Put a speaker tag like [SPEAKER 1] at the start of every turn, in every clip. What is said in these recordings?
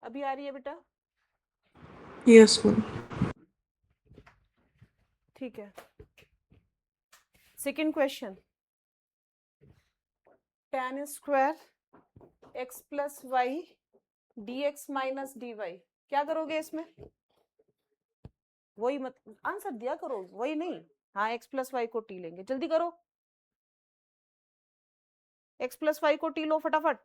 [SPEAKER 1] अभी आ रही है बेटा?
[SPEAKER 2] Yes ma'am.
[SPEAKER 1] ठीक है। Second question, tan square X plus Y D X minus D Y, क्या करोगे इसमें? वही मत आंसर दिया करो, वही नहीं। हाँ, एक्स प्लस वाई को टी लेंगे, जल्दी करो। एक्स प्लस वाई को टी लो फटाफट।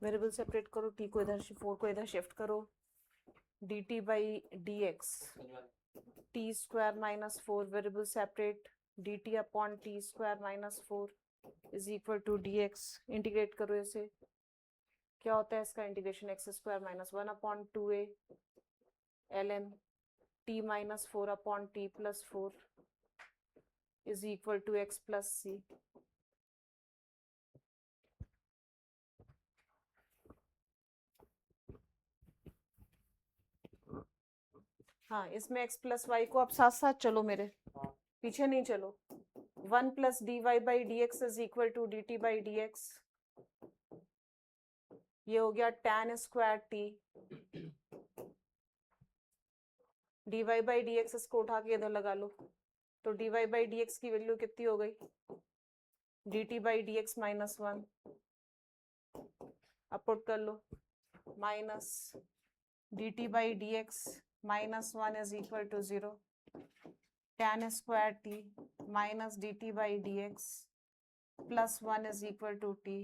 [SPEAKER 1] वेरिएबल सेपरेट करो, टी को इधर, 4 को इधर शिफ्ट करो। D T by D X T square minus 4, variable separate, D T upon T square minus 4 is equal to D X. Integrate करो इसे, क्या होता है इसका integration? X square minus 1 upon 2a L M T minus 4 upon T plus 4 is equal to x plus C. हाँ, इसमें x plus Y को आप साथ साथ चलो, मेरे पीछे नहीं चलो। 1 plus D Y by D X is equal to D T by D X. ये हो गया tan square T, D Y by D X इसको उठा के इधर लगा लो, तो D Y by D X की वैल्यू कितनी हो गई? D T by D X minus 1। अब पुट कर लो, minus D T by D X minus 1 is equal to 0। tan square T minus D T by D X plus 1 is equal to T.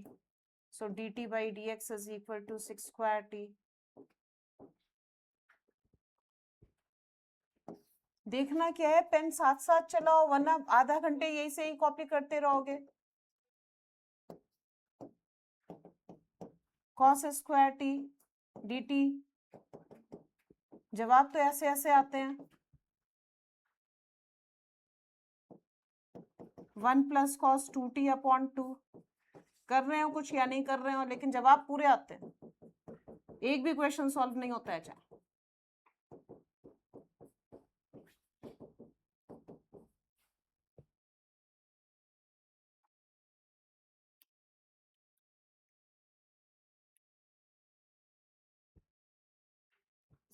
[SPEAKER 1] So D T by D X is equal to 6 square T. देखना क्या है, pen साथ साथ चलाओ, वरना आधा घंटे यही से ही कॉपी करते रहोगे। Cos square T D T, जवाब तो ऐसे ऐसे आते हैं। 1 प्लस कॉस 2t अपॉन 2। कर रहे हो कुछ या नहीं कर रहे हो, लेकिन जवाब पूरे आते हैं। एक भी क्वेश्चन सॉल्व नहीं होता है चाहे।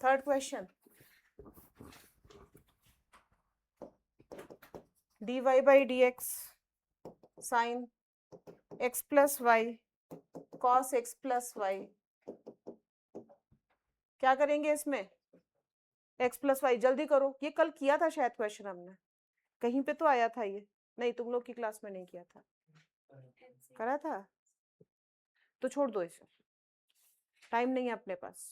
[SPEAKER 1] Third question, D Y by D X sine X plus Y cos X plus Y, क्या करेंगे इसमें? एक्स प्लस वाई, जल्दी करो, ये कल किया था शायद क्वेश्चन हमने, कहीं पे तो आया था ये। नहीं, तुम लोग की क्लास में नहीं किया था, करा था तो छोड़ दो इसे, टाइम नहीं है अपने पास।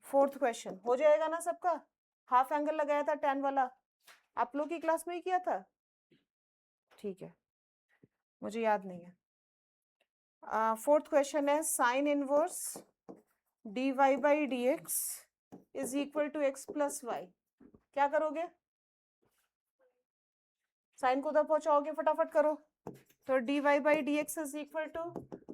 [SPEAKER 1] फोर्थ क्वेश्चन हो जाएगा ना सबका? हाफ एंगल लगाया था tan वाला, आप लोग की क्लास में ही किया था? ठीक है, मुझे याद नहीं है। फोर्थ क्वेश्चन है sine inverse D Y by D X is equal to x plus Y, क्या करोगे? साइन को उधर पहुंचाओगे, फटाफट करो। तो D Y by D X is equal to,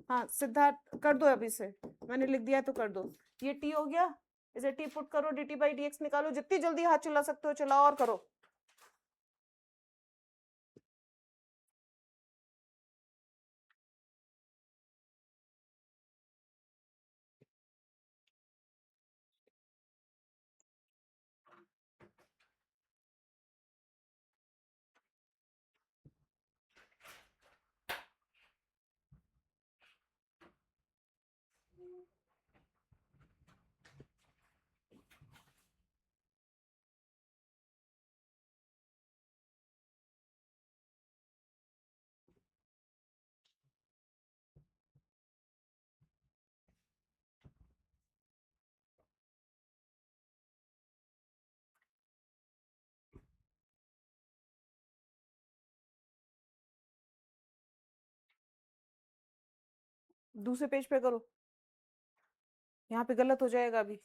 [SPEAKER 1] हाँ सिद्धार्थ कर दो अभी से, मैंने लिख दिया तो कर दो। ये टी हो गया, इसे टी पुट करो, D T by D x निकालो, जितनी जल्दी हाथ चला सकते हो चलाओ और करो। दूसरे पेज पे करो, यहाँ पे गलत हो जाएगा अभी।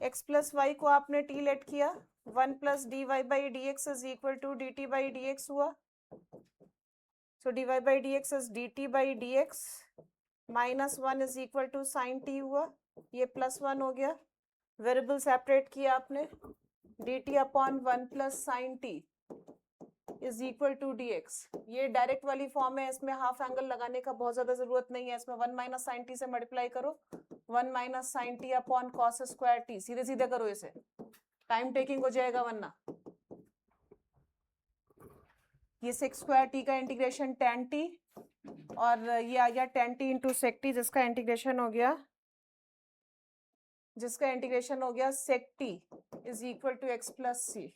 [SPEAKER 1] x प्लस वाई को आपने टी लेट किया, 1 plus D Y by D X is equal to D T by D X हुआ। So D Y by D X is D T by D X minus 1 is equal to sine T हुआ, ये plus 1 हो गया। Variable separate किया आपने, D T upon 1 plus sine T is equal to D X. ये direct वाली form है, इसमें हाफ एंगल लगाने का बहुत ज्यादा जरूरत नहीं है। इसमें 1 माइनस साइन टी से मल्टीप्लाई करो, 1 minus sine T upon cos square T, सीधे सीधे करो इसे, टाइम टेकिंग हो जाएगा वरना। ये सेक स्क्वायर टी का इंटीग्रेशन टेन टी, और ये आ गया tan T into sec T, जिसका इंटीग्रेशन हो गया sec T is equal to x plus C.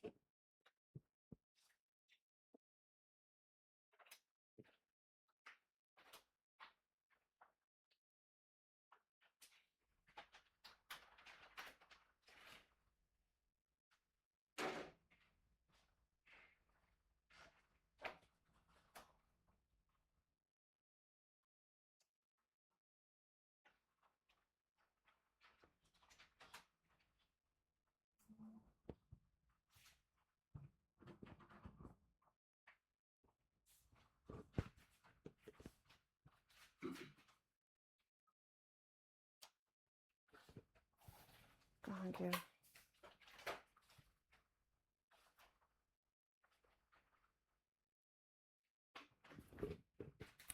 [SPEAKER 1] कहाँ गया?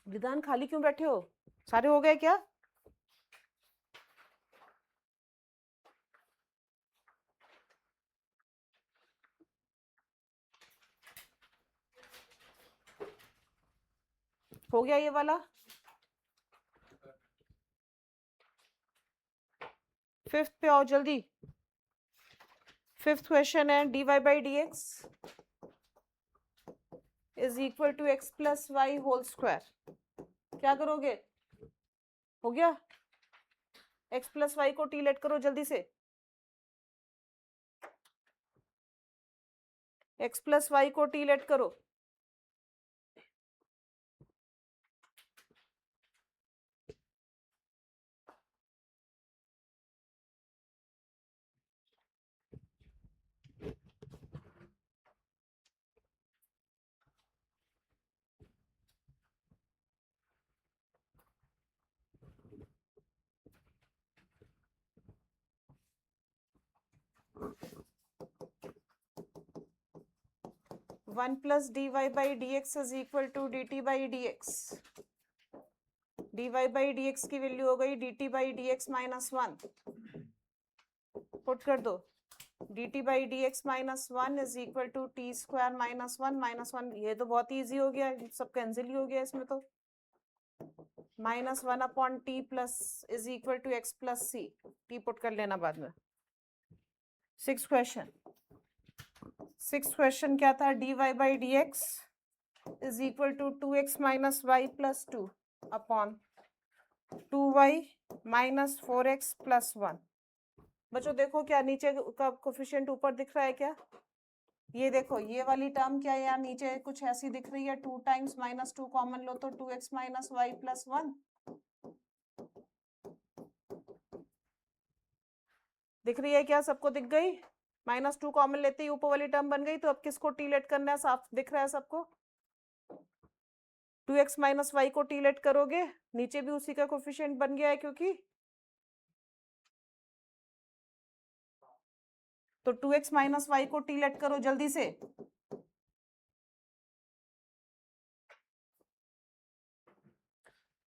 [SPEAKER 1] विधान खाली क्यों बैठे हो? सारे हो गए क्या? हो गया ये वाला? फिफ्थ पे आओ जल्दी। फिफ्थ क्वेश्चन है D Y by D X is equal to x plus Y whole square. क्या करोगे? हो गया? एक्स प्लस वाई को टी लेट करो जल्दी से। एक्स प्लस वाई को टी लेट करो। One plus D Y by D X is equal to D T by D X. D Y by D X की वैल्यू हो गई D T by D X minus 1। Put कर दो, D T by D X minus 1 is equal to T square minus 1। ये तो बहुत easy हो गया, सब कैंसिल ही हो गया इसमें तो। Minus 1 upon T plus is equal to x plus C, T put कर लेना बाद में। सिक्स क्वेश्चन क्या था? D Y by D X is equal to 2x minus वाई plus 2 upon 2y minus 4x plus 1। बच्चों देखो क्या नीचे का कोफिशिएंट ऊपर दिख रहा है क्या? ये देखो, ये वाली टर्म क्या है यार, नीचे कुछ ऐसी दिख रही है, 2 टाइम्स माइनस 2 कॉमन लो तो 2x माइनस वाई प्लस 1 दिख रही है क्या? सबको दिख गई? माइनस 2 कॉमन लेते ही ऊपर वाली टर्म बन गई, तो अब किसको टी लेट करना है? साफ दिख रहा है सबको? 2x माइनस वाई को टी लेट करोगे, नीचे भी उसी का कोफिशिएंट बन गया है क्योंकि, तो 2x माइनस वाई को टी लेट करो जल्दी से।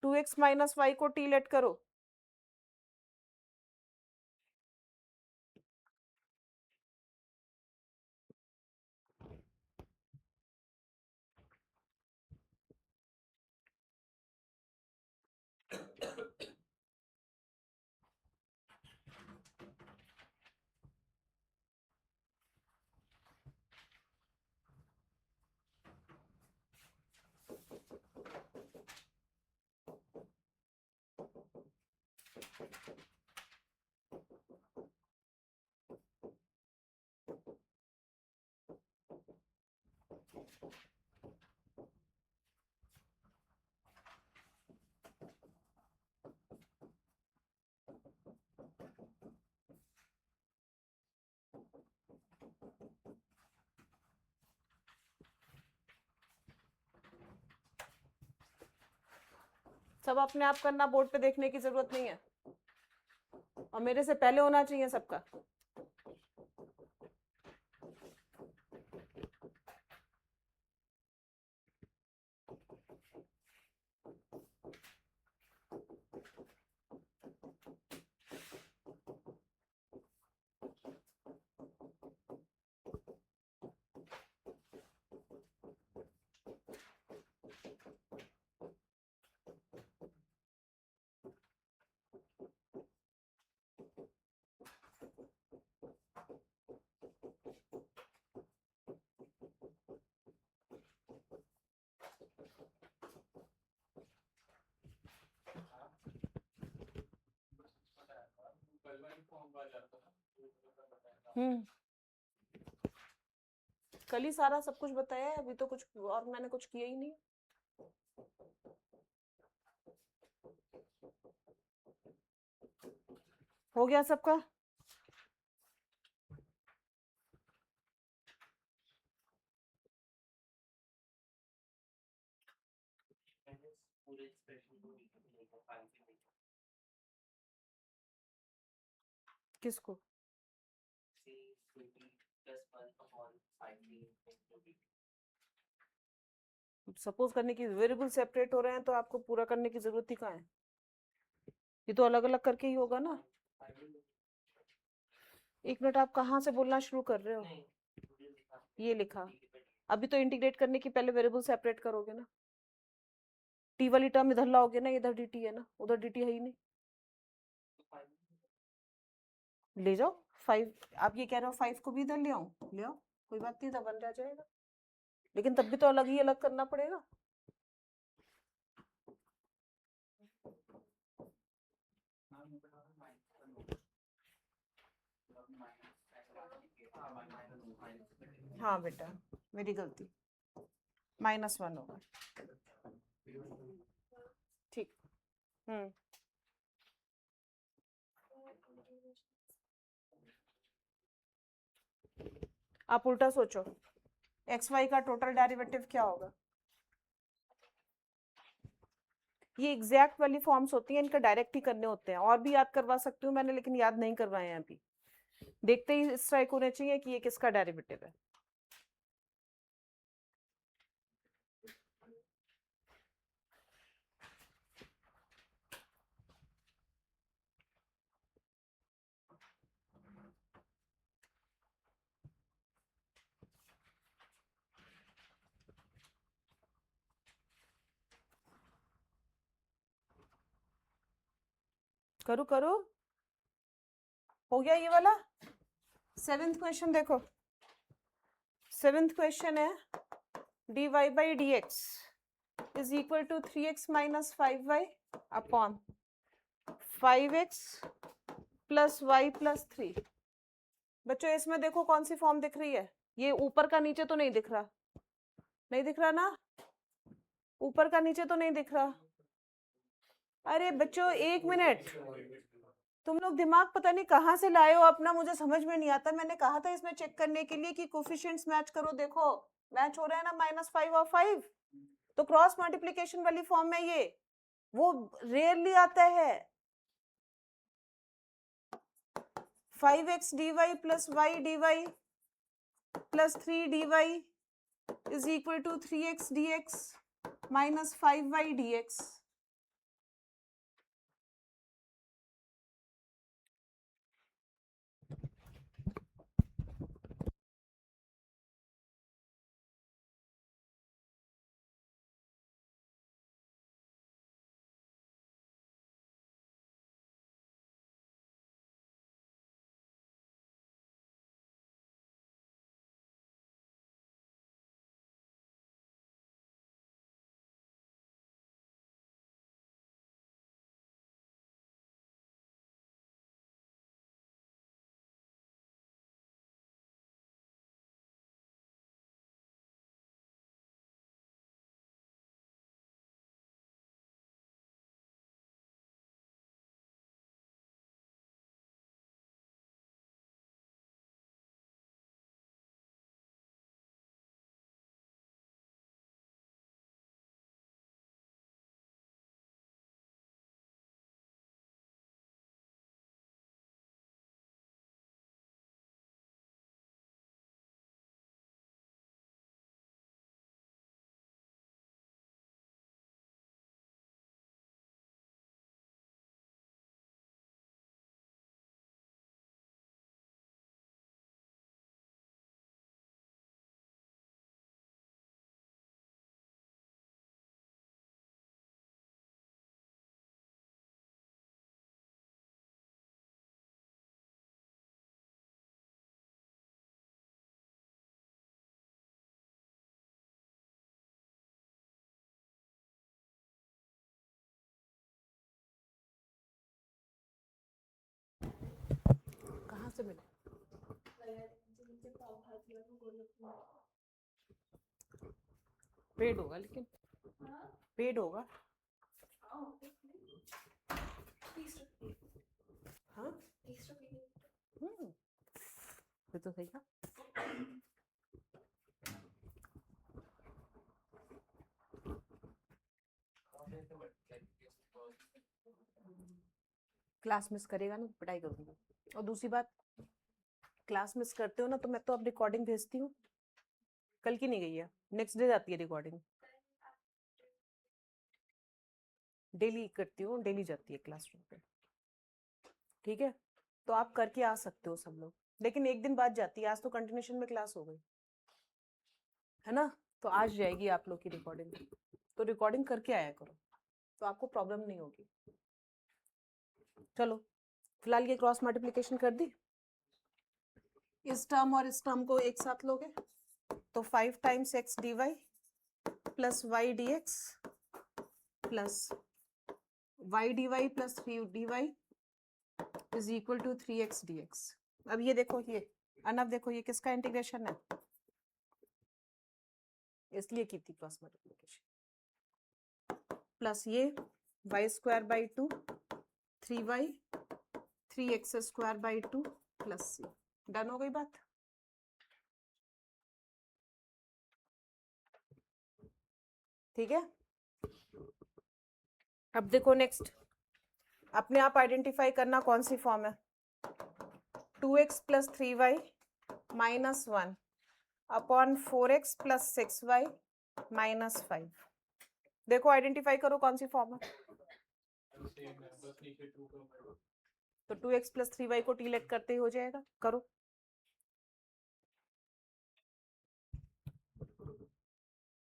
[SPEAKER 1] टू एक्स माइनस वाई को टी लेट करो। सब अपने आप करना, बोर्ड पे देखने की जरूरत नहीं है, और मेरे से पहले होना चाहिए सबका। कल ही सारा सब कुछ बताया है, अभी तो कुछ और मैंने कुछ किया ही नहीं। हो गया सबका? किसको? सपोज करने की वेरिएबल सेपरेट हो रहे हैं तो आपको पूरा करने की जरूरत ही कहाँ है? ये तो अलग अलग करके ही होगा ना। एक मिनट, आप कहाँ से बोलना शुरू कर रहे हो? ये लिखा, अभी तो इंटीग्रेट करने की पहले वेरिएबल सेपरेट करोगे ना। टी वाली टर्म इधर लाओगे ना, इधर dt है ना, उधर dt है ही नहीं। ले जाओ 5, आप ये कह रहे हो 5 को भी इधर ले आओ, ले आओ, कोई बात नहीं, बन जाएगा, लेकिन तब भी तो अलग ही अलग करना पड़ेगा। हाँ बेटा, मेरी गलती, -1 होगा। ठीक। आप उल्टा सोचो, एक्स वाई का टोटल डेरिवेटिव क्या होगा? ये एग्जैक्ट वाली फॉर्म्स होती हैं, इनका डायरेक्ट ही करने होते हैं, और भी याद करवा सकती हूँ मैंने, लेकिन याद नहीं करवाए हैं अभी। देखते ही स्ट्राइक होने चाहिए कि ये किसका डेरिवेटिव है। करो करो, हो गया ये वाला। 7th क्वेश्चन देखो, 7th क्वेश्चन है dy by dx is equal to 3x minus 5y upon 5x plus y plus 3। बच्चों इसमें देखो कौन सी फॉर्म दिख रही है? ये ऊपर का नीचे तो नहीं दिख रहा, नहीं दिख रहा ना, ऊपर का नीचे तो नहीं दिख रहा। अरे बच्चों एक मिनट, तुम लोग दिमाग पता नहीं कहाँ से लाए हो अपना, मुझे समझ में नहीं आता। मैंने कहा था इसमें चेक करने के लिए कि कोफिशिएंट्स मैच करो, देखो मैच हो रहा है ना, -5 और 5, तो क्रॉस मल्टीप्लिकेशन वाली फॉर्म में ये वो रेयरली आता है। 5x dy plus y dy plus 3 dy is equal to 3x dx minus 5y dx। Paid होगा, लेकिन पेड होगा। हाँ ये तो सही था। क्लास मिस करेगा ना, पिटाई करूंगी। और दूसरी बात, क्लास मिस करते हो ना तो मैं तो अब रिकॉर्डिंग भेजती हूँ, कल की नहीं गई है, नेक्स्ट डे जाती है रिकॉर्डिंग। डेली करती हूँ, डेली जाती है क्लासरूम पे, ठीक है? तो आप करके आ सकते हो सब लोग, लेकिन एक दिन बाद जाती है। आज तो कंटिन्यूशन में क्लास हो गई है ना, तो आज जाएगी आप लोग की रिकॉर्डिंग। तो रिकॉर्डिंग करके आया करो, तो आपको प्रॉब्लम नहीं होगी। चलो फिलहाल ये क्रॉस मल्टीप्लिकेशन कर दी। इस टर्म और इस टर्म को एक साथ लोगे तो 5 times x dy plus y dx plus y dy plus 3 dy is equal to 3x dx। अब ये देखो, ये अनब देखो, ये किसका इंटीग्रेशन है, इसलिए की थी क्रॉस मल्टीप्लिकेशन। प्लस ये y square by 2 3y 3x square by 2 plus c। Done हो गई बात? ठीक है। अब देखो नेक्स्ट, अपने आप आइडेंटिफाई करना कौन सी फॉर्म है। 2x plus 3y minus 1 upon 4x plus 6y minus 5। देखो आइडेंटिफाई करो कौन सी फॉर्म है। तो 2x प्लस 3y को टी लेट करते ही हो जाएगा, करो।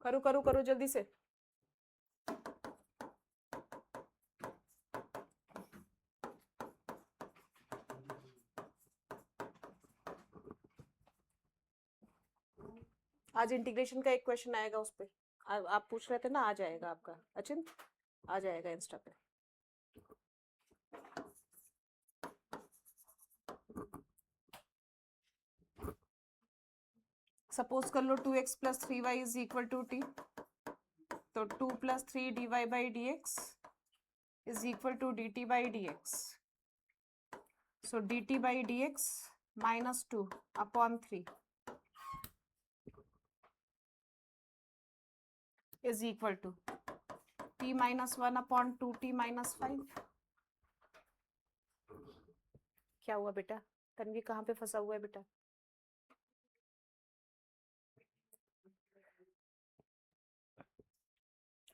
[SPEAKER 1] करो करो करो जल्दी से। आज इंटीग्रेशन का एक क्वेश्चन आएगा, उस पे आप पूछ रहे थे ना, आ जाएगा आपका अचिंत, आ जाएगा इंस्टा पे। सपोज कर लो 2x plus 3y is equal to T, तो 2 plus 3 dy by dx is equal to dt by dx। So dt by dx minus 2 upon 3 is equal to t minus 1 upon 2t minus 5। क्या हुआ बेटा? तन्वी कहाँ पे फंसा हुआ है बेटा?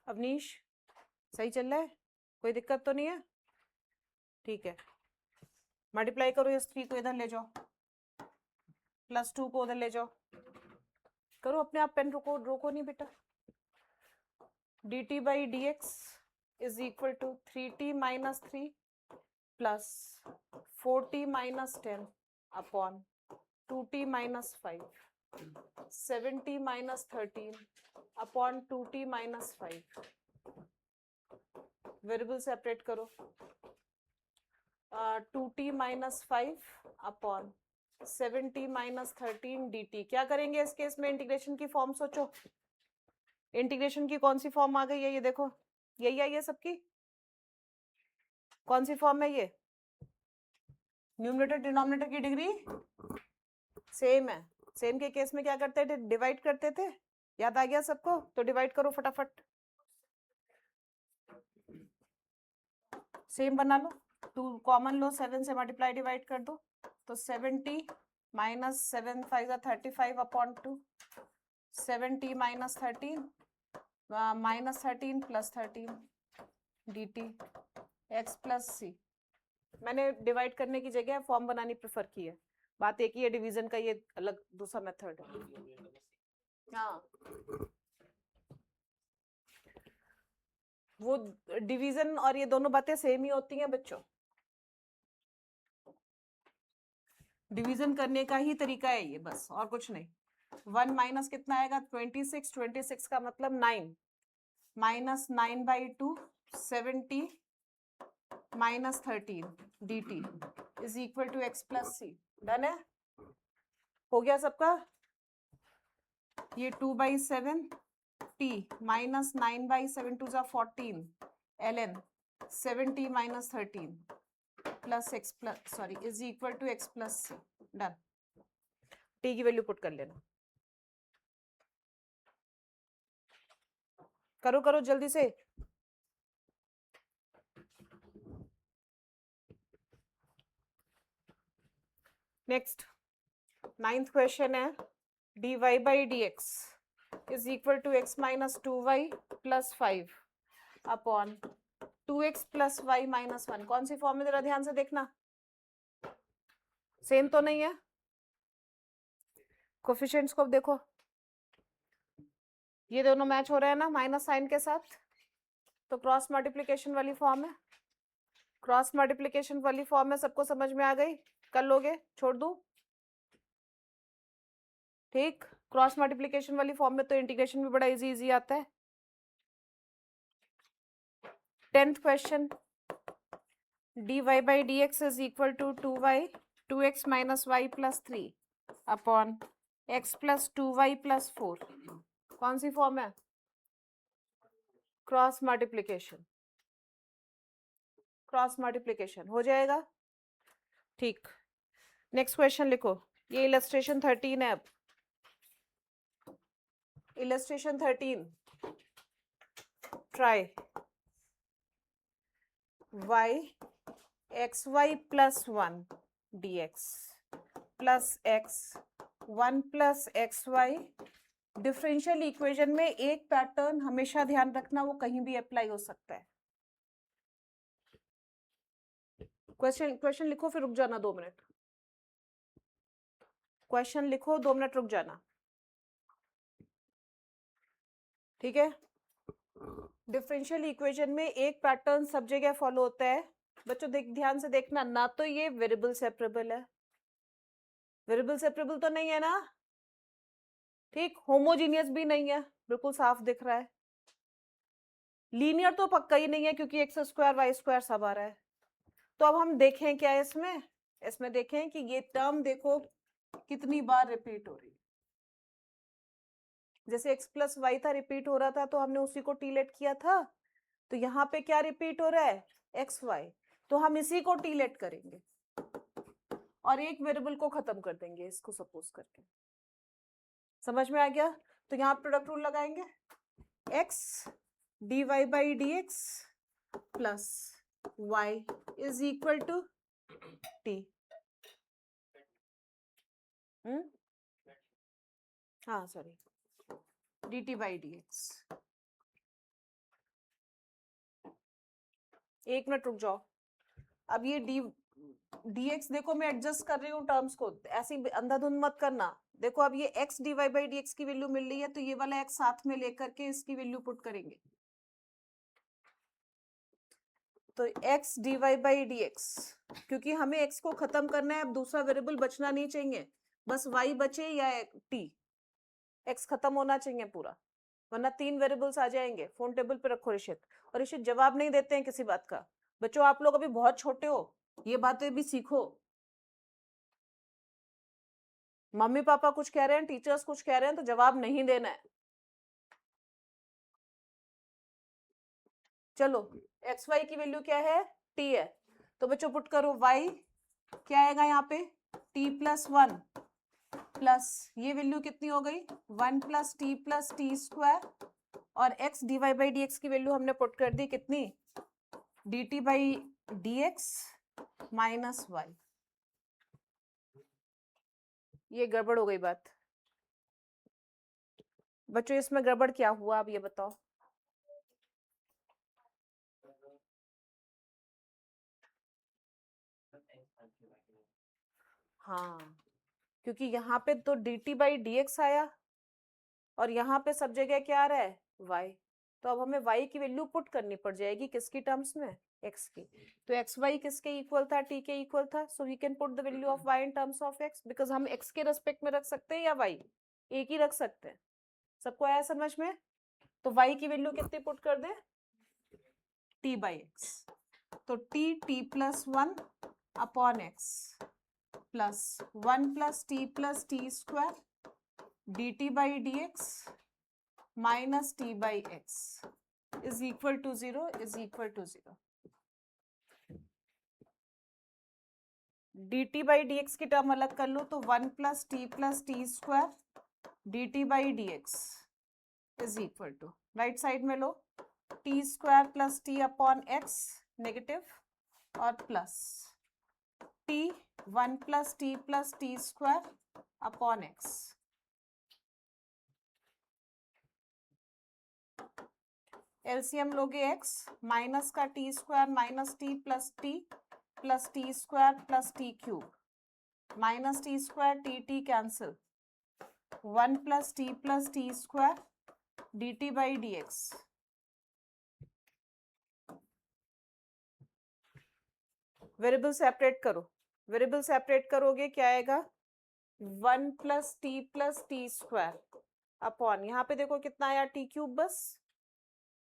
[SPEAKER 1] अवनीश सही चल रहा है, कोई दिक्कत तो नहीं है? ठीक है, मल्टीप्लाई करो इस 3 को इधर ले जाओ, प्लस 2 को उधर ले जाओ, करो अपने आप, पेन रोको, रोको नहीं बेटा। dt by dx is equal to 3t minus 3 plus 4t minus 10 upon 2t minus 5 7t minus 13 upon 2t minus 5। Variable separate करो, 2t minus 5 upon 7t minus 13 dt। क्या करेंगे इस केस में? इंटीग्रेशन की फॉर्म सोचो, इंटीग्रेशन की कौन सी form आ गई है? ये देखो, यही आई है सबकी। कौन सी फॉर्म है ये? न्यूमरेटर डिनोमिनेटर की डिग्री सेम है। सेम के केस में क्या करते थे? डिवाइड करते थे। याद आ गया सबको? तो डिवाइड करो फटाफट, सेम बना लो, 2 कॉमन लो, 7 से मल्टीप्लाई डिवाइड कर दो, तो 70 माइनस 7 5 35 अपॉन 2 70 माइनस 13 माइनस 13 प्लस 13 dt x प्लस सी। मैंने डिवाइड करने की जगह फॉर्म बनानी प्रेफर की है, बात एक ही है, डिवीजन का ये अलग दूसरा मेथड है। हाँ, वो डिवीजन और ये दोनों बातें सेम ही होती हैं बच्चों। डिवीजन करने का ही तरीका है ये, बस और कुछ नहीं। 1 माइनस कितना आएगा? 26, 26 का मतलब 9 minus 9 by 2 70 minus 13 dt is equal to x plus C. Done है? हो गया सबका? ये 2/7 t minus 9/7 2 14 ln 7t minus 13 plus x plus sorry is equal to x प्लस c। डन। t की वैल्यू पुट कर लेना। करो करो जल्दी से। नेक्स्ट 9th क्वेश्चन है dy by dx is equal to x minus 2y plus 5 upon 2x plus Y minus 1। कौन सी फॉर्म में जरा ध्यान से देखना, सेम तो नहीं है? कोफिशिएंट्स को देखो, ये दोनों मैच हो रहे हैं ना माइनस साइन के साथ, तो क्रॉस मल्टीप्लिकेशन वाली फॉर्म है। क्रॉस मल्टीप्लिकेशन वाली फॉर्म में सबको समझ में आ गई? कर लोगे? छोड़ दूं? ठीक, क्रॉस मल्टीप्लिकेशन वाली फॉर्म में तो इंटीग्रेशन भी बड़ा इजी इजी आता है। 10th question dy by dx is equal to 2y 2x minus y plus 3 upon x plus 2y plus 4। कौन सी फॉर्म है? Cross multiplication. क्रॉस मल्टीप्लिकेशन हो जाएगा। ठीक, नेक्स्ट क्वेश्चन लिखो। ये इलस्ट्रेशन 13 है। अब illustration 13 try y xy plus 1 dx plus x 1 plus xy। Differential equation में एक पैटर्न हमेशा ध्यान रखना, वो कहीं भी अप्लाई हो सकता है। क्वेश्चन लिखो फिर रुक जाना 2 मिनट। क्वेश्चन लिखो 2 मिनट रुक जाना, ठीक है? डिफरेंशियल इक्वेशन में एक पैटर्न सब जगह फॉलो होता है। बच्चों ध्यान से देखना, ना तो ये वेरिएबल सेपरेबल है, वेरिएबल सेपरेबल तो नहीं है ना, ठीक, होमोजीनियस भी नहीं है, बिल्कुल साफ दिख रहा है। लीनियर तो पक्का ही नहीं है क्योंकि एक्स स्क्वायर वाई स्क्वायर सब आ रहा है। तो अब हम देखें क्या है इसमें, इसमें देखें कि ये टर्म देखो कितनी बार रिपीट हो रही है। जैसे एक्स प्लस वाई था, रिपीट हो रहा था, तो हमने उसी को टी लेट किया था। तो यहाँ पे क्या रिपीट हो रहा है? X Y. तो हम इसी को टी लेट करेंगे और एक वेरिएबल को खत्म कर देंगे, इसको सपोज करके। समझ में आ गया? तो यहाँ प्रोडक्ट रूल लगाएंगे, x dy by dx plus y is equal to t। हाँ सॉरी, dt बाई dx। एक मिनट रुक जाओ। अब ये dx देखो, मैं एडजस्ट कर रही हूँ टर्म्स को, ऐसी अंधाधुंध मत करना। देखो अब ये x dy बाई dx की वैल्यू मिल रही है, तो ये वाला x साथ में लेकर के इसकी वैल्यू पुट करेंगे। तो x dy बाई dx, क्योंकि हमें x को खत्म करना है, अब दूसरा वेरिएबल बचना नहीं चाहिए, बस y बचे या t, x खत्म होना चाहिए पूरा, वरना 3 वेरिएबल्स आ जाएंगे। फोन टेबल पे रखो ऋषित। और ऋषित जवाब नहीं देते हैं किसी बात का। बच्चों आप लोग अभी बहुत छोटे हो, ये बातें भी सीखो। मम्मी पापा कुछ कह रहे हैं, टीचर्स कुछ कह रहे हैं, तो जवाब नहीं देना है। चलो एक्स वाई की वैल्यू क्या है? t है। तो बच्चों पुट करो, y क्या आएगा यहाँ पे? t प्लस 1 प्लस ये वैल्यू कितनी हो गई? 1 plus T plus T square, और x dy बाई dx की वैल्यू हमने पुट कर दी कितनी? dt by dx minus y। ये गड़बड़ हो गई बात। बच्चों इसमें गड़बड़ क्या हुआ, आप ये बताओ। हाँ, क्योंकि यहाँ पे तो dt बाई dx आया और यहाँ पे सब जगह क्या आ रहा है? y। तो अब हमें y की वैल्यू पुट करनी पड़ जाएगी, किसकी टर्म्स में? x की। तो x y किसके इक्वल था? t के इक्वल था। So we can put the value of y in terms of x, because हम x के रेस्पेक्ट में रख सकते हैं या y, एक ही रख सकते हैं। सबको आया समझ में? तो y की वैल्यू कितनी पुट कर दे? t by x. तो t plus 1 upon x plus 1 plus T plus T square dt by dx minus t by x is equal to 0 is equal to 0. dt by dx की term अलग कर लो तो 1 plus t square dt by dx is equal to, right side में लो, t square plus t upon x negative और plus t 1 plus t square upon x. LCM लोगे x minus का t square minus t plus t square plus t cube minus t square t cancel 1 plus t square dt by dx. Variable separate करो, variable separate करोगे क्या आएगा 1 plus t square upon, यहाँ पे देखो कितना आया t क्यूब बस,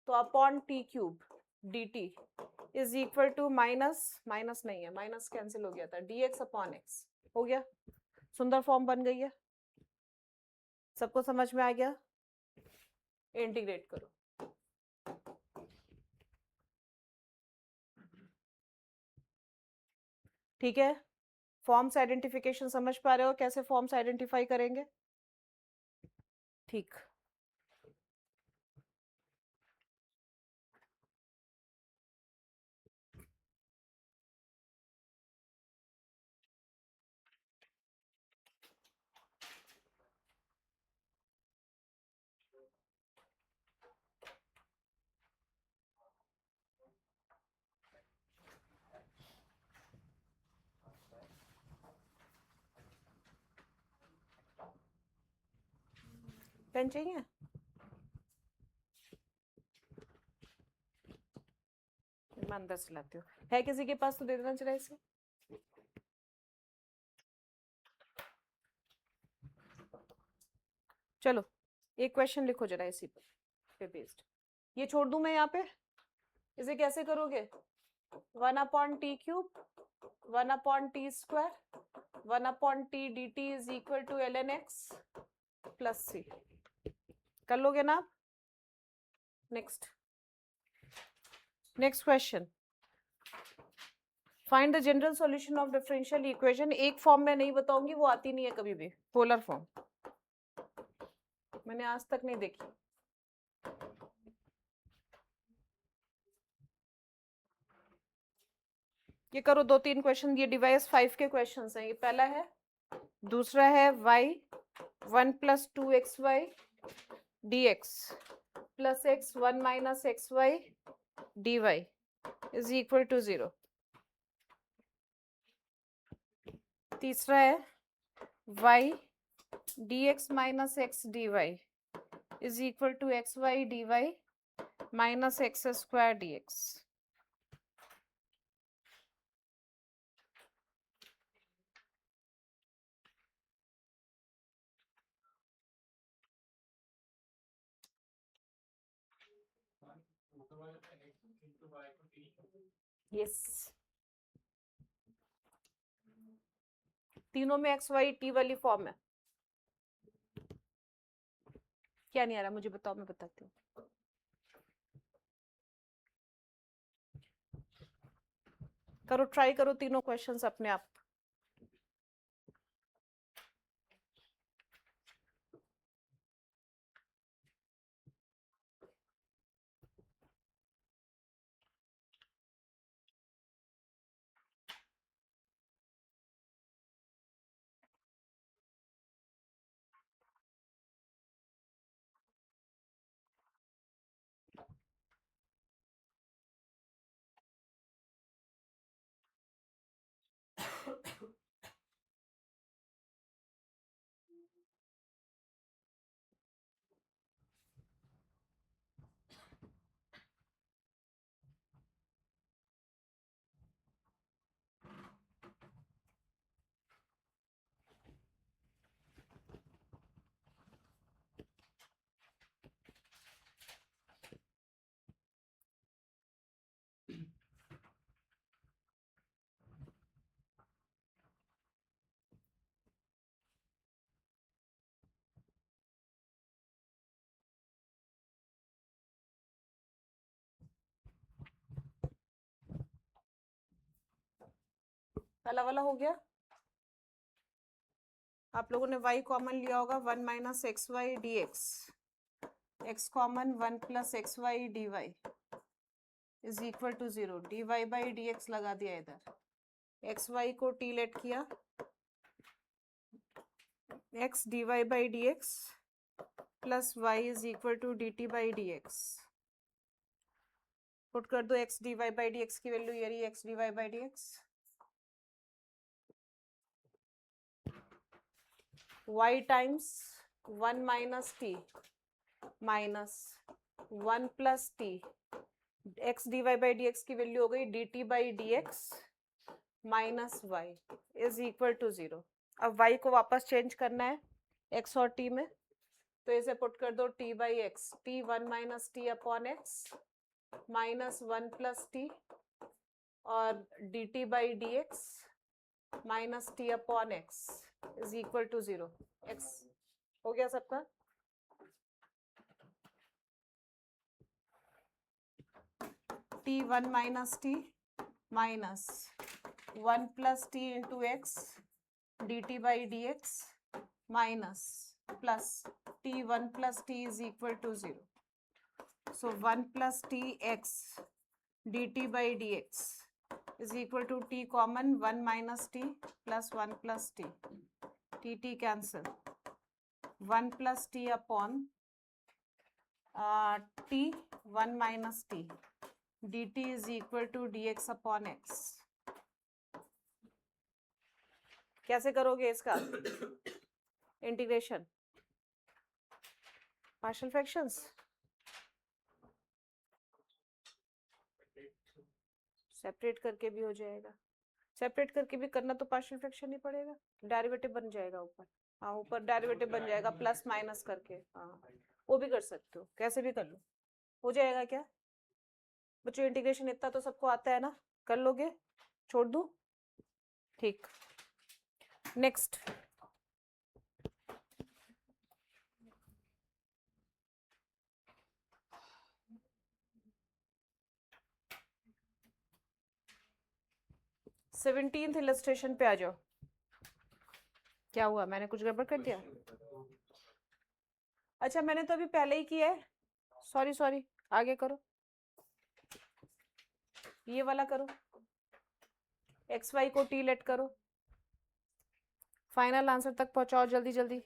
[SPEAKER 1] तो upon T cube D T is equal to minus नहीं है, माइनस कैंसिल हो गया था, डी एक्स अपॉन एक्स हो गया. सुंदर फॉर्म बन गई है, सबको समझ में आ गया. इंटीग्रेट करो. ठीक है, फॉर्म्स आइडेंटिफिकेशन समझ पा रहे हो, कैसे फॉर्म्स आइडेंटिफाई करेंगे? ठीक. पेन चाहिए? मैं अंदर से लाती हूँ, है किसी के पास तो दे देना चाहिए इसे. चलो एक क्वेश्चन लिखो जरा इसी पे बेस्ड. ये छोड़ दूं मैं यहाँ पे, इसे कैसे करोगे 1 upon T cube 1 upon T square 1 upon T D T is equal to L N x plus C. कर लोगे ना? Next question, find the general solution of differential equation. एक फॉर्म में नहीं बताऊंगी, वो आती नहीं है कभी भी, पोलर फॉर्म मैंने आज तक नहीं देखी. ये करो 2-3 क्वेश्चन, ये डिवाइस 5 के क्वेश्चंस हैं. ये पहला है, दूसरा है y 1 plus 2xy dx plus x 1 minus xy dy is equal to 0. तीसरा है y dx minus x dy is equal to xy dy minus x square dx. Yes, तीनों में एक्स वाई टी वाली फॉर्म है. क्या नहीं आ रहा मुझे बताओ, मैं बताती हूँ. करो, ट्राई करो तीनों क्वेश्चंस अपने आप. वाला वाला हो गया। आप लोगों ने y कॉमन लिया होगा, 1 minus X Y D X, X common 1 plus X Y D Y is equal to 0। D Y by D X लगा दिया इधर, एक्स वाई को t लेट किया, x dy by D X plus Y is equal to D T by D X. Put कर दो x dy by D X की value, ये रही x dy by D X, y times 1 minus T minus 1 plus T, x D Y by D X की value हो गई D T by D X minus Y is equal to 0। अब y को वापस change करना है x और t में, तो इसे पुट कर दो t by x, t 1 minus T upon x minus 1 plus T और D T by D X minus T upon x is equal to 0। x हो गया सबका। t 1 minus T minus 1 plus T into x D T by D X minus plus T 1 plus T is equal to 0। So 1 plus T x D T by D X is equal to T common 1 minus T plus 1 plus T, T cancel, 1 plus T upon T 1 minus T D T is equal to D X upon X. कैसे करोगे इसका integration? Partial fractions, separate करके भी हो जाएगा, separate करके भी करना तो पार्शियल फ्रैक्शन ही पड़ेगा, डेरिवेटिव बन जाएगा ऊपर। हाँ ऊपर डेरिवेटिव बन जाएगा प्लस माइनस करके, हाँ वो भी कर सकते हो, कैसे भी कर लो, हो जाएगा। क्या बच्चों इंटीग्रेशन इतना तो सबको आता है ना, कर लोगे? छोड़ दूं? ठीक, नेक्स्ट। सेवनटीन्थ इलस्ट्रेशन पे आ जाओ। क्या हुआ, मैंने कुछ गड़बड़ कर दिया? अच्छा मैंने तो अभी पहले ही किया है, सॉरी सॉरी, आगे करो, ये वाला करो, एक्स वाई को टी लेट करो, फाइनल आंसर तक पहुंचाओ जल्दी जल्दी।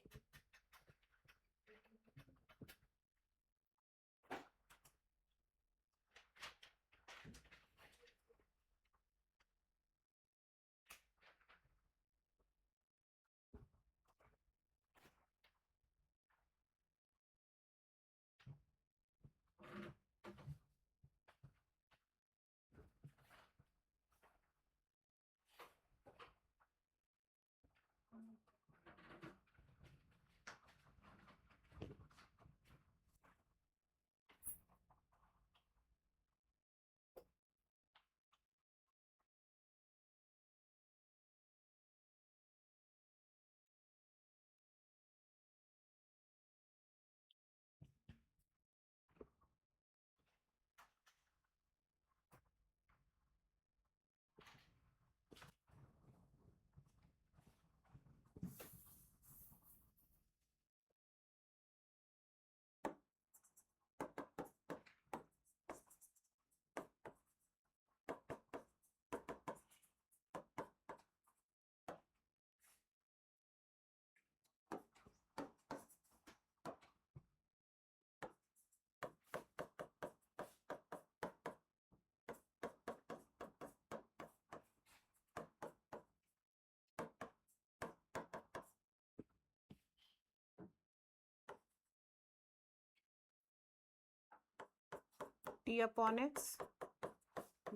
[SPEAKER 1] T upon x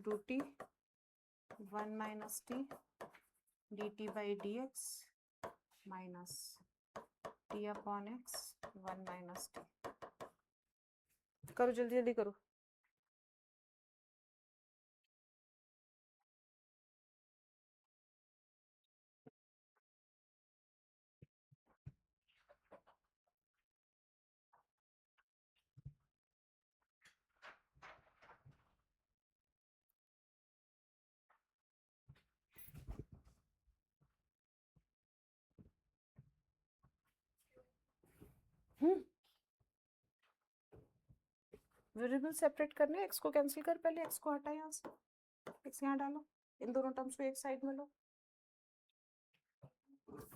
[SPEAKER 1] do T 1 minus T D T by D X minus T upon x 1 minus T. करो जल्दी जल्दी करो। वेरिएबल सेपरेट करने, x को कैंसिल कर, पहले x को हटा यहाँ से, x यहाँ डालो, इन दोनों टर्म्स को एक साइड में लो,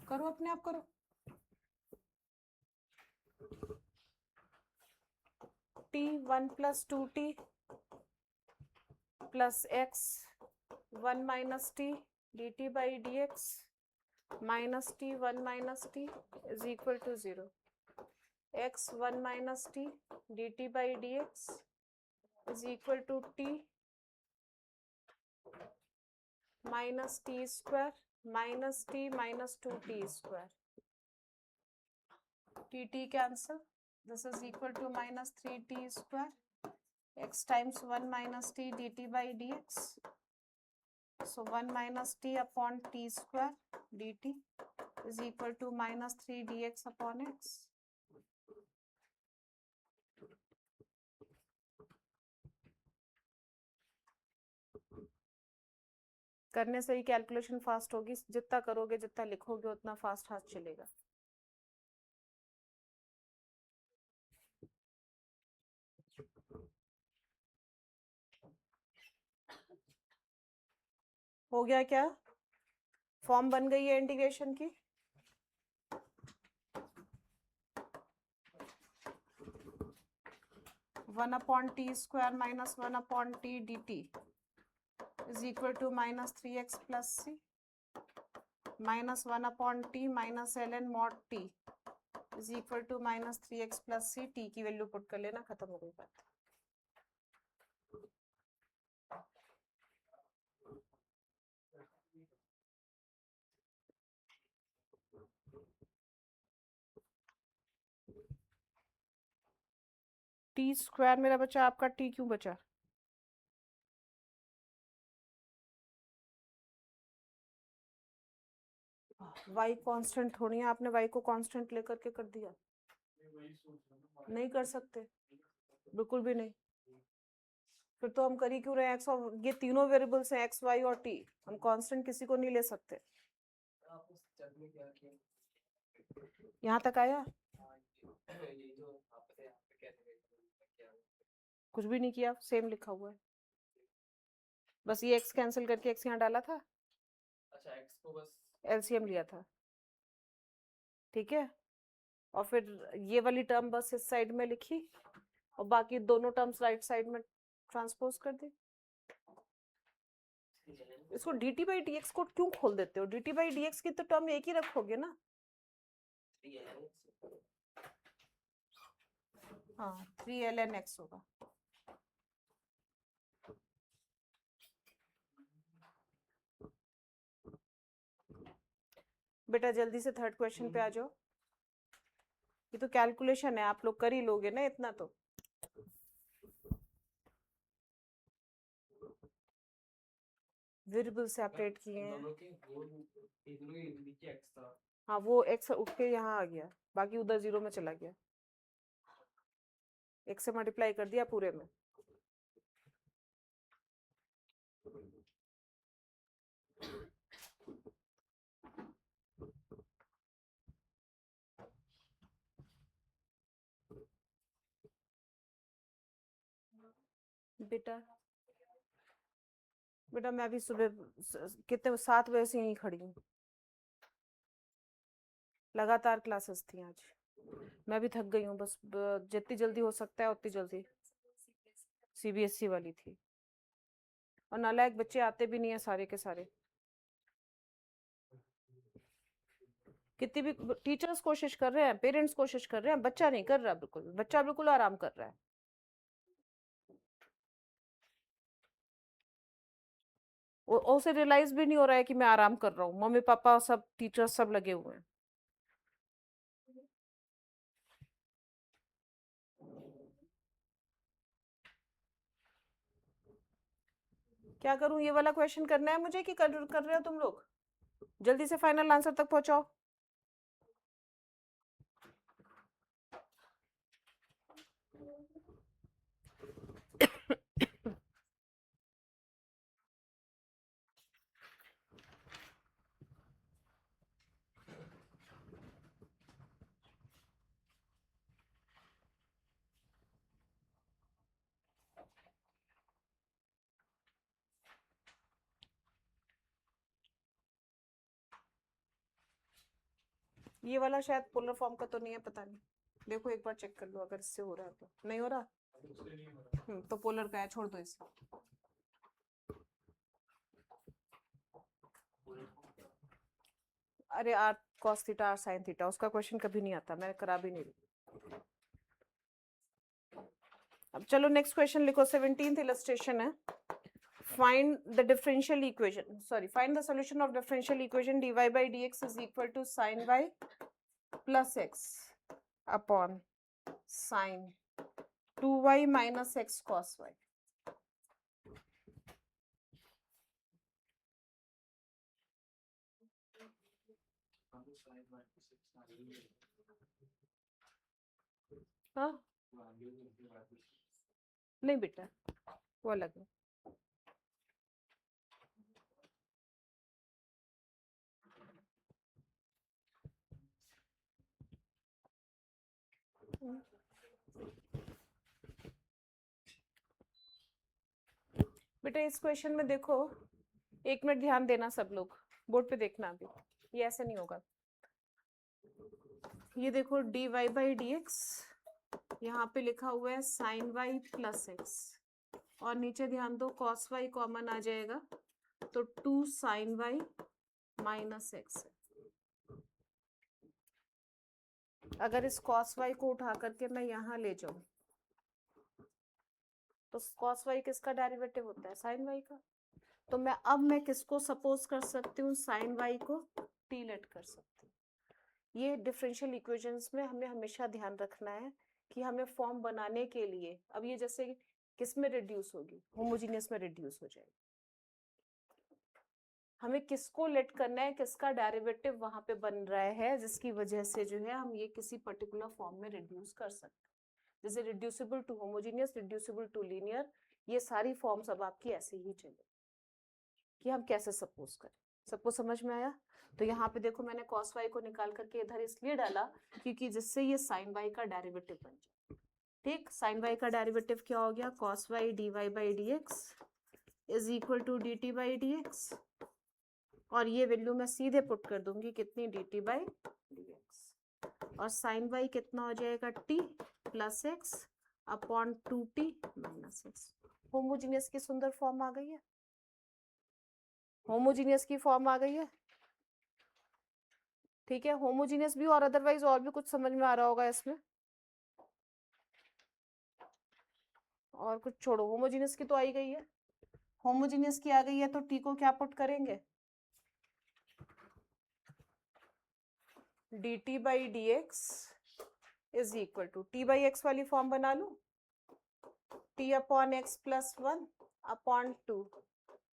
[SPEAKER 1] करो अपने आप करो। t 1 plus 2t plus x 1 minus t dt by dx minus t 1 minus t is equal to 0. x 1 minus t dt by dx is equal to t minus t square minus t minus 2t square. tt cancel. This is equal to minus 3t square x times 1 minus t dt by dx. So 1 minus t upon t square dt is equal to minus 3 dx upon x. करने से ही calculation fast होगी, जितना करोगे जितना लिखोगे उतना fast हाथ चलेगा। हो गया क्या? फॉर्म बन गई है इंटीग्रेशन की? One upon T square minus 1 upon T D T is equal to minus 3x plus C minus 1 upon T minus ln mod T is equal to minus 3x plus C. T की value put कर लेना, खत्म हो गई बात। T square मेरा बचा, आपका टी क्यों बचा? वाई कांस्टेंट होनी है, आपने वाई को कांस्टेंट लेकर के कर दिया। नहीं कर सकते, बिल्कुल भी नहीं। फिर तो हम कर ही क्यों रहे हैं? एक्स और ये तीनों वेरिएबल्स हैं, एक्स वाई और टी, हम कांस्टेंट किसी को नहीं ले सकते। यहाँ तक आया? कुछ भी नहीं किया, सेम लिखा हुआ है, बस ये एक्स कैंसिल करके एक्स यहाँ डाला था।
[SPEAKER 3] अच्छा, एक्स को बस
[SPEAKER 1] एलसीएम लिया था, ठीक है। और फिर ये वाली टर्म बस इस साइड में लिखी और बाकी दोनों टर्म्स राइट साइड में ट्रांसपोज कर दी। इसको dt बाई dx को क्यों खोल देते हो? dt बाई dx की तो टर्म एक ही रखोगे ना। हाँ, 3ln x होगा। बेटा जल्दी से थर्ड क्वेश्चन पे आ जाओ, ये तो कैलकुलेशन है, आप लोग कर ही लोगे ना इतना तो। वेरिएबल सेपरेट किए हैं। हाँ, वो x उठ के यहाँ आ गया, बाकी उधर 0 में चला गया, x से मल्टीप्लाई कर दिया पूरे में। बेटा बेटा मैं भी सुबह कितने 7 बजे से यहीं खड़ी हूँ, लगातार क्लासेस थी आज, मैं भी थक गई हूँ। बस जितनी जल्दी हो सकता है उतनी जल्दी। सीबीएसई वाली थी, और नालायक बच्चे आते भी नहीं है सारे के सारे। कितनी भी टीचर्स कोशिश कर रहे हैं, पेरेंट्स कोशिश कर रहे हैं, बच्चा नहीं कर रहा, बिल्कुल बच्चा बिल्कुल आराम कर रहा है। उसे रियलाइज भी नहीं हो रहा है कि मैं आराम कर रहा हूँ। मम्मी पापा सब टीचर्स सब लगे हुए हैं। क्या करूं? ये वाला क्वेश्चन करना है मुझे कि कर रहे हो तुम लोग? जल्दी से फाइनल आंसर तक पहुंचाओ। ये वाला शायद पोलर फॉर्म का तो नहीं है, पता नहीं, देखो एक बार चेक कर लो, अगर इससे हो रहा है तो। नहीं हो रहा, तो पोलर का है, छोड़ दो इसे। अरे R cos theta R sine theta, उसका क्वेश्चन कभी नहीं आता, मैंने करा भी नहीं। अब चलो नेक्स्ट क्वेश्चन लिखो, 17th इलस्ट्रेशन है। Find the differential equation, sorry, find the solution of differential equation dy by dx is equal to sin y plus x upon sin 2y minus x cos y. हाँ नहीं बेटा, वो अलग है। बेटा इस क्वेश्चन में देखो, एक मिनट ध्यान देना सब लोग, बोर्ड पे देखना अभी, ये ऐसे नहीं होगा। ये देखो dy by dx, यहाँ पे लिखा हुआ है sin y plus x, और नीचे ध्यान दो cos y कॉमन आ जाएगा, तो 2 sin y minus x है। अगर इस cos y को उठा करके मैं यहाँ ले जाऊं, तो cos y किसका डेरिवेटिव होता है? sin y का। तो मैं किसको सपोज कर सकती हूँ? sin y को t लेट कर सकती हूँ। ये डिफरेंशियल इक्वेशंस में हमें हमेशा ध्यान रखना है कि हमें फॉर्म बनाने के लिए, अब ये जैसे किस में रिड्यूस होगी? होमोजीनियस में रिड्यूस हो जाएगी। हमें किसको लेट करना है, किसका डेरिवेटिव वहां पे बन रहा है, जिसकी वजह से जो है हम ये किसी पर्टिकुलर फॉर्म में रिड्यूस कर सकते हैं। जैसे reducible to homogeneous, reducible to linear, ये सारी फॉर्म्स अब आपकी ऐसे ही चले कि हम कैसे सपोज करें। सपोज समझ में आया? तो यहाँ पे देखो मैंने cos y को निकाल करके इधर इसलिए डाला क्योंकि जिससे ये sin y का डेरिवेटिव बन जाए। ठीक, sin y का डेरिवेटिव क्या हो गया? cos y dy by dx is equal to dt by dx, और ये वैल्यू मैं सीधे पुट कर दूंगी कितनी? dt by dx, और sin y कितना हो जाएगा? t plus x upon 2t minus x. Homogeneous की सुंदर फॉर्म आ गई है, होमोजीनियस की फॉर्म आ गई है। ठीक है, होमोजीनियस भी, और अदरवाइज और भी कुछ समझ में आ रहा होगा इसमें, और कुछ छोड़ो, होमोजीनियस की तो आई गई है। होमोजीनियस की आ गई है तो टी को क्या पुट करेंगे? dt by dx is equal to T by X वाली फॉर्म बना लूं, t upon X plus 1 upon 2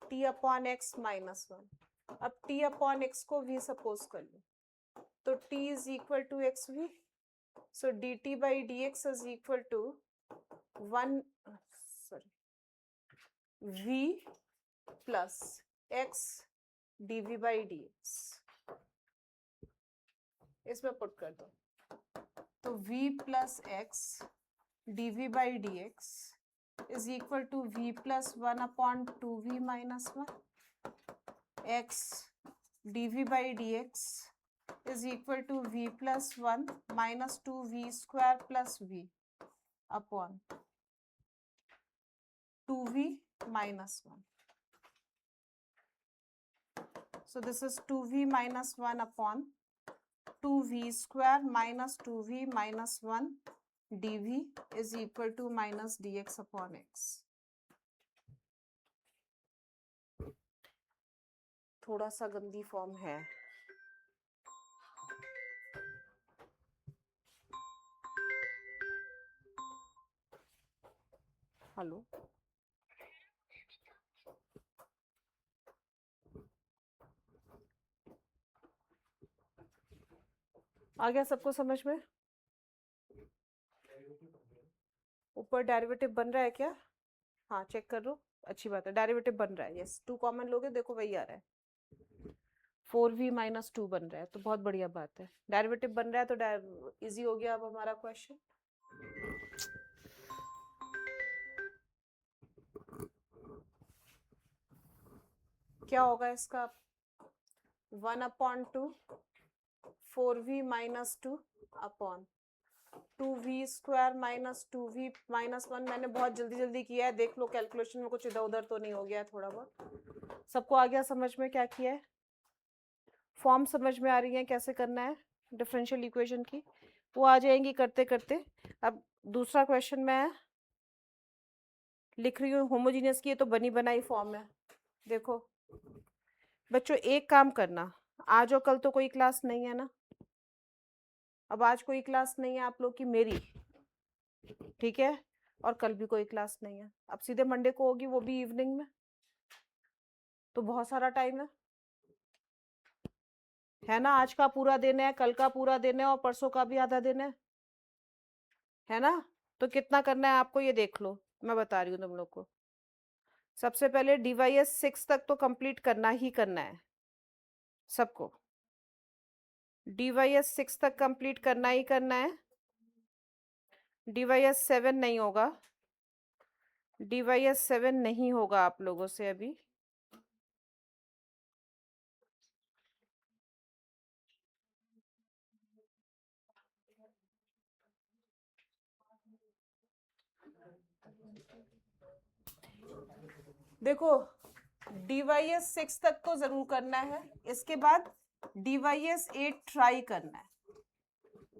[SPEAKER 1] t upon x minus 1। अब t अपॉन एक्स को v सपोज कर लूं, तो t is equal to X V, so dt by dx is equal to 1 v plus x dv by dx। इसमें put कर दो, तो v plus X dv by dx is equal to v plus 1 upon 2v minus 1, x dv by dx is equal to v plus 1 minus 2v square plus v upon 2v minus 1. So this is 2v minus 1 upon 2v square minus 2v minus 1 dv is equal to minus dx upon x. थोड़ा सा गंदी form है, hello आ गया सबको समझ में? ऊपर derivative बन रहा है क्या? हाँ चेक कर लो, अच्छी बात है, डेरिवेटिव बन रहा है। यस, 2 कॉमन लोगे, देखो वही आ रहा है, 4v माइनस 2 बन रहा है, तो बहुत बढ़िया बात है, डेरिवेटिव बन रहा है तो इजी हो गया अब हमारा क्वेश्चन। क्या होगा इसका? 1/2 4v minus 2 upon 2v square minus 2v minus 1। मैंने बहुत जल्दी जल्दी किया है, देख लो कैलकुलेशन में कुछ इधर उधर तो नहीं हो गया है थोड़ा बहुत। सबको आ गया समझ में क्या किया है? फॉर्म समझ में आ रही है कैसे करना है डिफरेंशियल इक्वेशन की? वो आ जाएंगी करते करते। अब दूसरा क्वेश्चन मैं लिख रही हूँ होमोजीनियस की, ये तो बनी बनाई फॉर्म है। देखो बच्चों एक काम करना, आज और कल तो कोई क्लास नहीं है ना, अब आज कोई क्लास नहीं है आप लोग की मेरी, ठीक है, और कल भी कोई क्लास नहीं है। अब सीधे मंडे को होगी, वो भी इवनिंग में, तो बहुत सारा टाइम है ना। आज का पूरा दिन है, कल का पूरा दिन है और परसों का भी आधा दिन है ना। तो कितना करना है आपको ये देख लो, मैं बता रही हूँ तुम लोग को। सबसे पहले डीवाईएस 6 तक तो कंप्लीट करना ही करना है सबको, डीवाईएस 6 तक कंप्लीट करना ही करना है। डीवाईएस 7 नहीं होगा, डीवाईएस 7 नहीं होगा आप लोगों से अभी। देखो डीवाईएस 6 तक तो जरूर करना है, इसके बाद डीवाईएस 8 ट्राई करना है,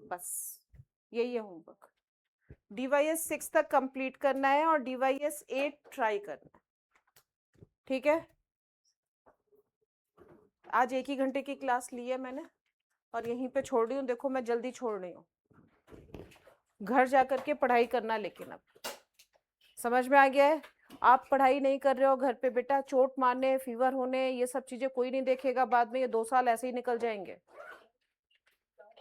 [SPEAKER 1] बस यही है होमवर्क। डीवाईएस 6 तक कंप्लीट करना है और डीवाईएस 8 ट्राई करना है, ठीक है। आज 1 ही घंटे की क्लास ली है मैंने और यहीं पे छोड़ रही हूँ। देखो मैं जल्दी छोड़ रही हूँ, घर जाकर के पढ़ाई करना। लेकिन अब समझ में आ गया है? आप पढ़ाई नहीं कर रहे हो घर पे बेटा, चोट मारने फीवर होने ये सब चीजें कोई नहीं देखेगा बाद में। ये 2 साल ऐसे ही निकल जाएंगे,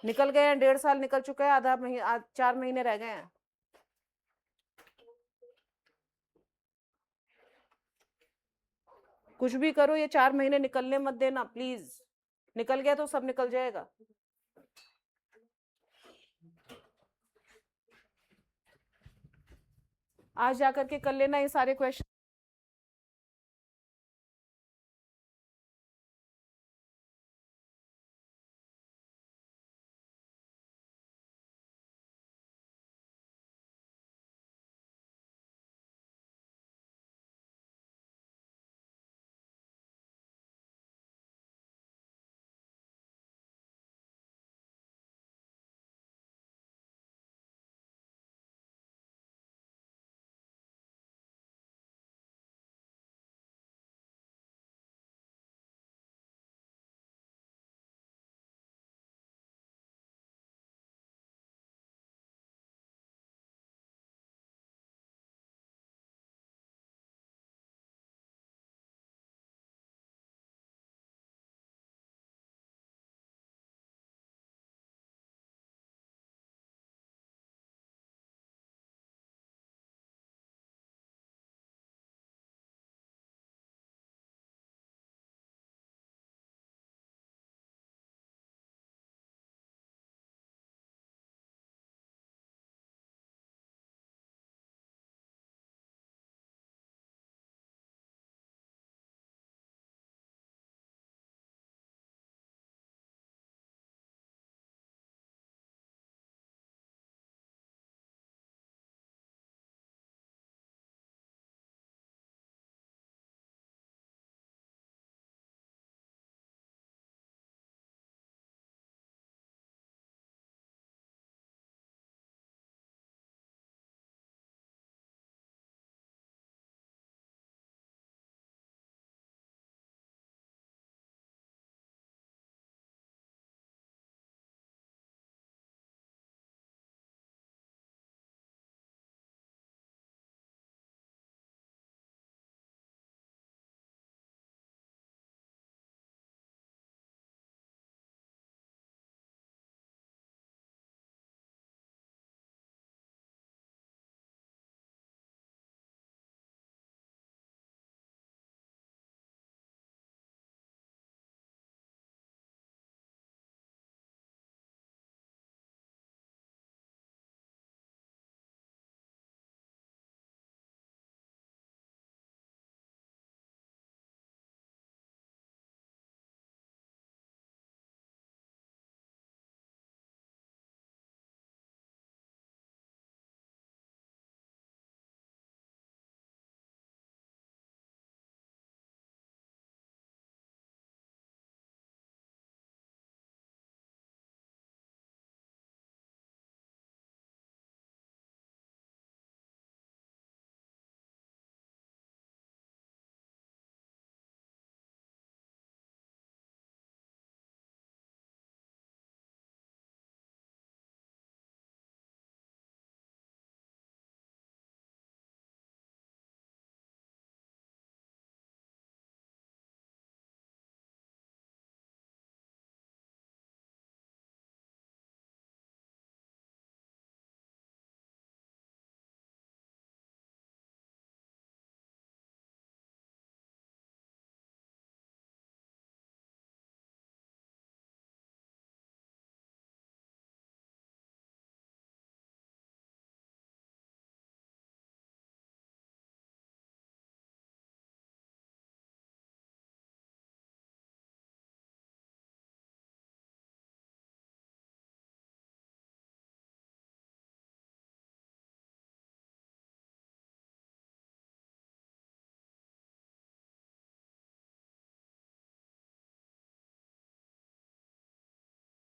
[SPEAKER 1] निकल गए हैं, 1.5 साल निकल चुका है, आधा महीना 4 महीने रह गए हैं। कुछ भी करो ये 4 महीने निकलने मत देना प्लीज, निकल गया तो सब निकल जाएगा। आज जाकर के कर लेना ये सारे क्वेश्चन।